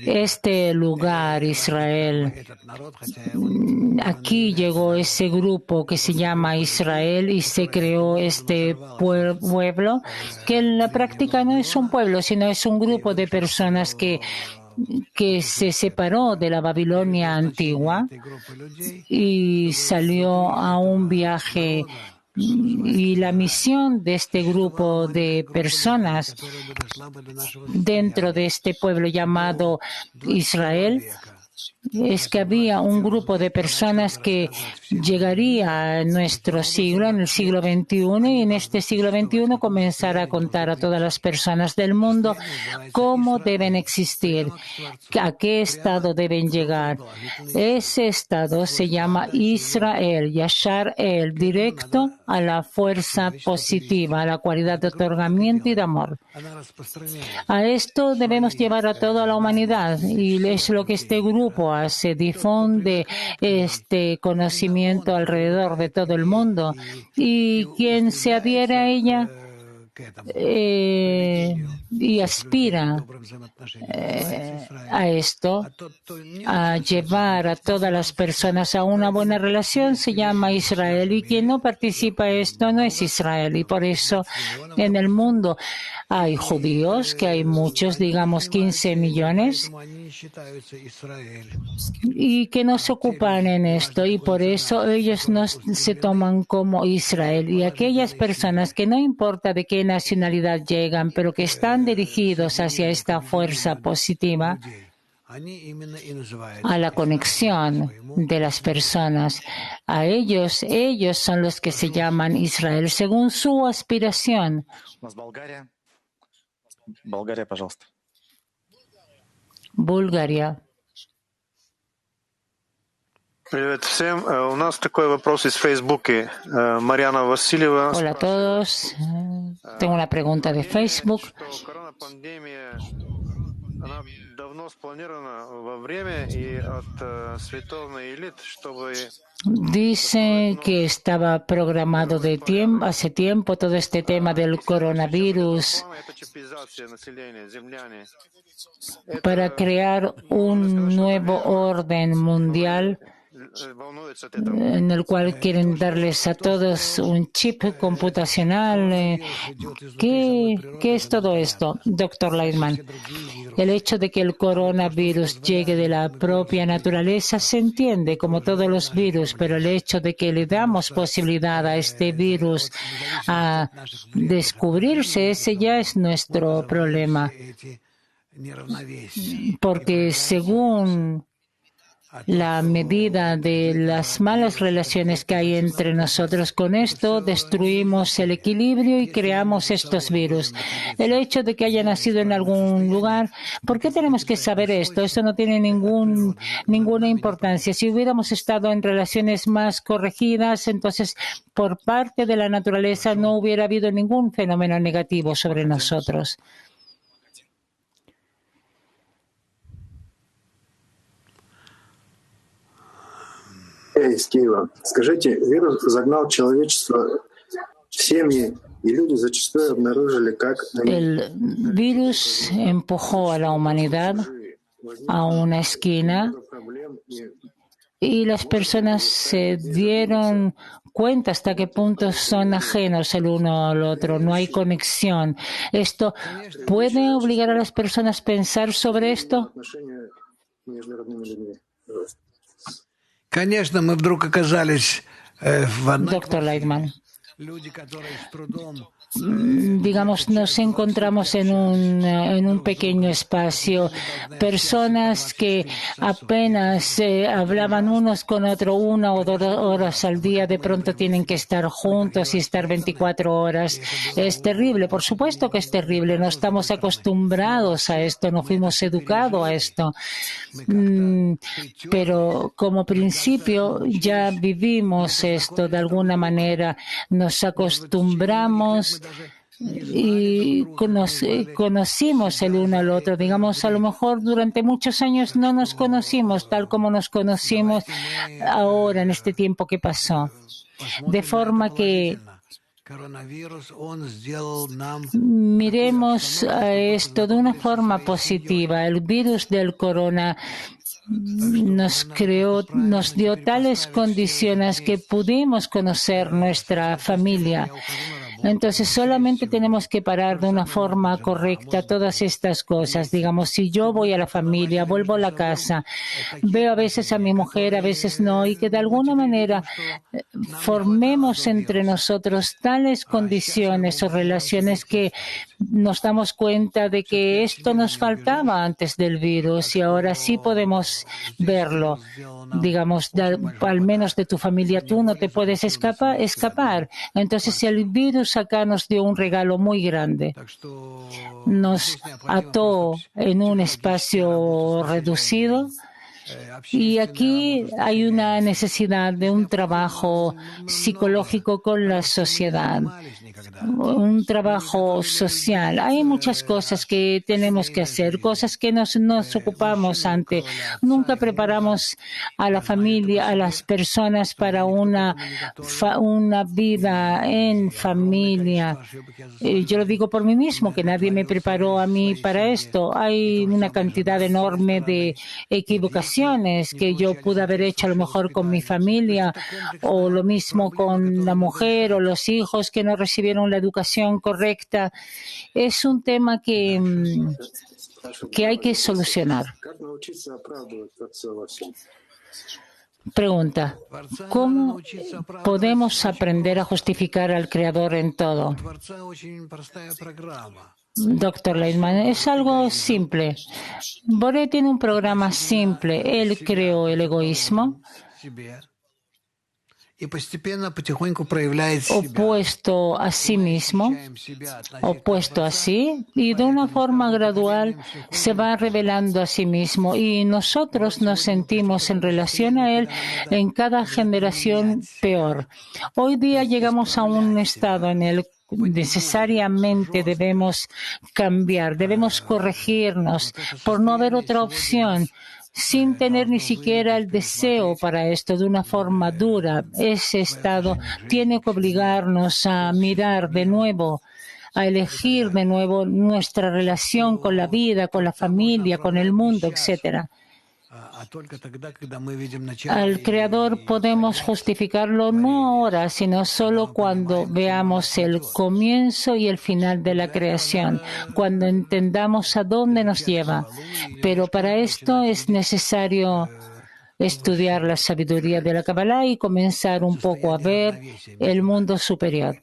Este lugar, Israel, aquí llegó ese grupo que se llama Israel y se creó este pueblo, que en la práctica no es un pueblo, sino es un grupo de personas que se separó de la Babilonia antigua y salió a un viaje. Y la misión de este grupo de personas dentro de este pueblo llamado Israel es que había un grupo de personas que llegaría a nuestro siglo, en el siglo XXI, y en este siglo XXI comenzará a contar a todas las personas del mundo cómo deben existir, a qué estado deben llegar. Ese estado se llama Israel, Yashar El, directo a la fuerza positiva, a la cualidad de otorgamiento y de amor. A esto debemos llevar a toda la humanidad, y es lo que este grupo hace, difunde este conocimiento alrededor de todo el mundo, y quien se adhiere a ella y aspira a esto, a llevar a todas las personas a una buena relación, se llama Israel. Y quien no participa en esto no es Israel. Y por eso en el mundo hay judíos, que hay muchos, digamos 15 millones, y que no se ocupan en esto. Y por eso ellos no se toman como Israel. Y aquellas personas que no importa de qué nacionalidad llegan, pero que están dirigidos hacia esta fuerza positiva, a la conexión de las personas, a ellos son los que se llaman Israel, según su aspiración. Болгария, пожалуйста. Bulgaria. Привет всем. У нас такой вопрос из Фейсбука. Mariana Васильева. Hola a todos. Tengo una pregunta de Facebook. Dice que estaba programado hace tiempo todo este tema del coronavirus para crear un nuevo orden mundial en el cual quieren darles a todos un chip computacional. ¿Qué es todo esto, Dr. Lightman? El hecho de que el coronavirus llegue de la propia naturaleza se entiende como todos los virus, pero el hecho de que le damos posibilidad a este virus a descubrirse, ese ya es nuestro problema. Porque según la medida de las malas relaciones que hay entre nosotros, con esto destruimos el equilibrio y creamos estos virus. El hecho de que haya nacido en algún lugar, ¿por qué tenemos que saber esto? Esto no tiene ninguna importancia. Si hubiéramos estado en relaciones más corregidas, entonces por parte de la naturaleza no hubiera habido ningún fenómeno negativo sobre nosotros. Из Киева. Скажите, вирус загнал человечество в семьи, и люди зачастую обнаружили, как... El virus empujó a la humanidad a una esquina y las personas se dieron cuenta hasta qué punto son ajenos el uno al otro, no hay conexión. ¿Esto puede obligar a las personas a pensar sobre esto? Doctor Lightman. Digamos, nos encontramos en un pequeño espacio, personas que apenas hablaban unos con otros 1 o 2 horas al día, de pronto tienen que estar juntos y estar 24 horas. Es terrible, por supuesto que es terrible, no estamos acostumbrados a esto, no fuimos educados a esto. Pero como principio ya vivimos esto de alguna manera, nos acostumbramos y conocimos el uno al otro. Digamos, a lo mejor durante muchos años no nos conocimos tal como nos conocimos ahora en este tiempo que pasó. De forma que miremos a esto de una forma positiva. El virus del corona nos dio tales condiciones que pudimos conocer nuestra familia. Entonces, solamente tenemos que parar de una forma correcta todas estas cosas. Digamos, si yo voy a la familia, vuelvo a la casa, veo a veces a mi mujer, a veces no, y que de alguna manera formemos entre nosotros tales condiciones o relaciones que nos damos cuenta de que esto nos faltaba antes del virus y ahora sí podemos verlo. Digamos, al menos de tu familia tú no te puedes escapar. Entonces, el virus acá nos dio un regalo muy grande. Nos ató en un espacio reducido Y aquí hay una necesidad de un trabajo psicológico con la sociedad, un trabajo social. Hay muchas cosas que tenemos que hacer, cosas que nos ocupamos antes. Nunca preparamos a la familia, a las personas para una vida en familia. Yo lo digo por mí mismo, que nadie me preparó a mí para esto. Hay una cantidad enorme de equivocaciones que yo pude haber hecho a lo mejor con mi familia, o lo mismo con la mujer o los hijos que no recibieron la educación correcta. Es un tema que hay que solucionar. Pregunta: ¿cómo podemos aprender a justificar al Creador en todo? Doctor Leitman, es algo simple. Boré tiene un programa simple. Él creó el egoísmo, opuesto a sí mismo, opuesto a sí, y de una forma gradual se va revelando a sí mismo, y nosotros nos sentimos en relación a él en cada generación peor. Hoy día llegamos a un estado en el necesariamente debemos cambiar, debemos corregirnos por no haber otra opción, sin tener ni siquiera el deseo para esto de una forma dura. Ese estado tiene que obligarnos a mirar de nuevo, a elegir de nuevo nuestra relación con la vida, con la familia, con el mundo, etcétera. Al Creador podemos justificarlo no ahora, sino solo cuando veamos el comienzo y el final de la creación, cuando entendamos a dónde nos lleva. Pero para esto es necesario estudiar la sabiduría de la Kabbalah y comenzar un poco a ver el mundo superior,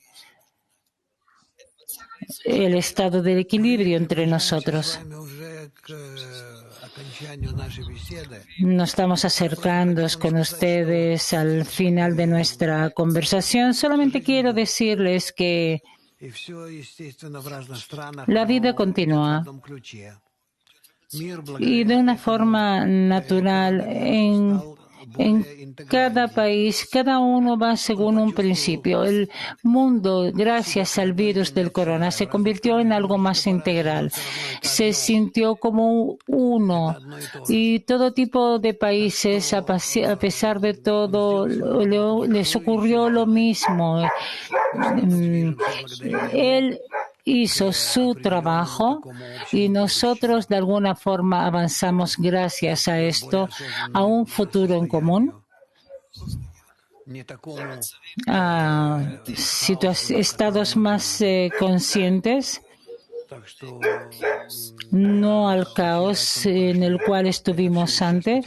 el estado del equilibrio entre nosotros. Nos estamos acercando con ustedes al final de nuestra conversación. Solamente quiero decirles que la vida continúa y de una forma natural en cada país, cada uno va según un principio. El mundo, gracias al virus del corona, se convirtió en algo más integral. Se sintió como uno, y todo tipo de países, a pesar de todo, les ocurrió lo mismo. Él hizo su trabajo y nosotros de alguna forma avanzamos gracias a esto a un futuro en común, a estados más conscientes, no al caos en el cual estuvimos antes.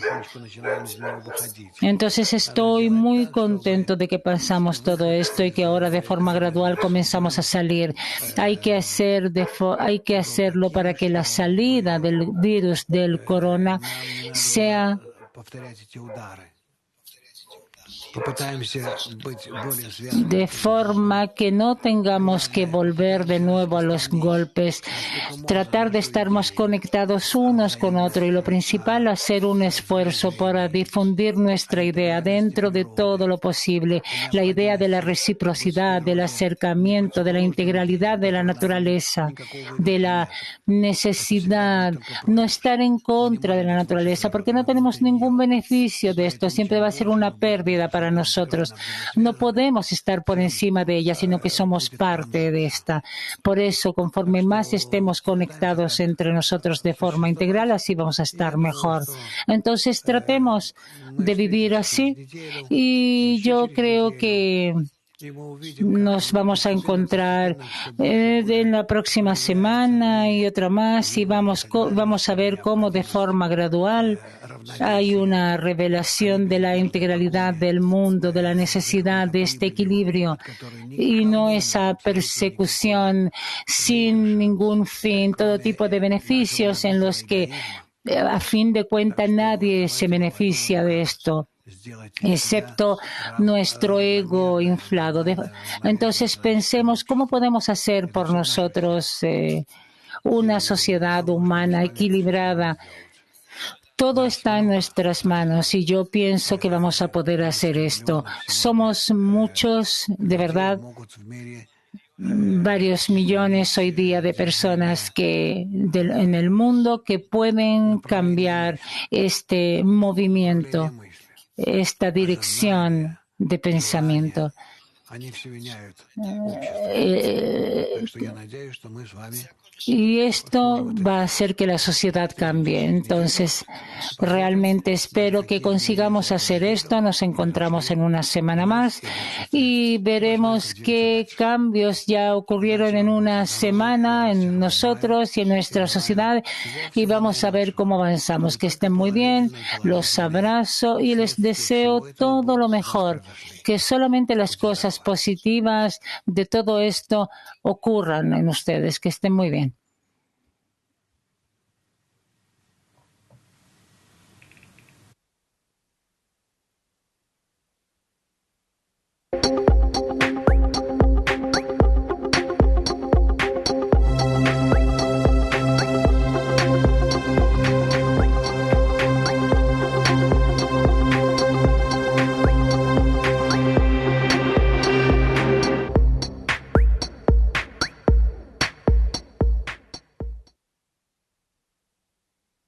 Entonces estoy muy contento de que pasamos todo esto y que ahora de forma gradual comenzamos a salir. Hay que hacerlo para que la salida del virus del corona sea de forma que no tengamos que volver de nuevo a los golpes, tratar de estar más conectados unos con otros, y lo principal, hacer un esfuerzo para difundir nuestra idea dentro de todo lo posible, la idea de la reciprocidad, del acercamiento, de la integralidad de la naturaleza, de la necesidad, no estar en contra de la naturaleza, porque no tenemos ningún beneficio de esto, siempre va a ser una pérdida para nosotros. No podemos estar por encima de ella, sino que somos parte de esta. Por eso, conforme más estemos conectados entre nosotros de forma integral, así vamos a estar mejor. Entonces, tratemos de vivir así, y yo creo que nos vamos a encontrar en la próxima semana y otra más, y vamos a ver cómo de forma gradual hay una revelación de la integralidad del mundo, de la necesidad de este equilibrio y no esa persecución sin ningún fin, todo tipo de beneficios en los que a fin de cuentas nadie se beneficia de esto, excepto nuestro ego inflado. Entonces pensemos cómo podemos hacer por nosotros una sociedad humana equilibrada, Todo está en nuestras manos y yo pienso que vamos a poder hacer esto. Somos muchos, de verdad, varios millones hoy día de personas en el mundo que pueden cambiar este movimiento, esta dirección de pensamiento. Y esto va a hacer que la sociedad cambie. Entonces, realmente espero que consigamos hacer esto. Nos encontramos en una semana más y veremos qué cambios ya ocurrieron en una semana en nosotros y en nuestra sociedad y vamos a ver cómo avanzamos. Que estén muy bien, los abrazo y les deseo todo lo mejor. Que solamente las cosas positivas de todo esto ocurran en ustedes. Que estén muy bien.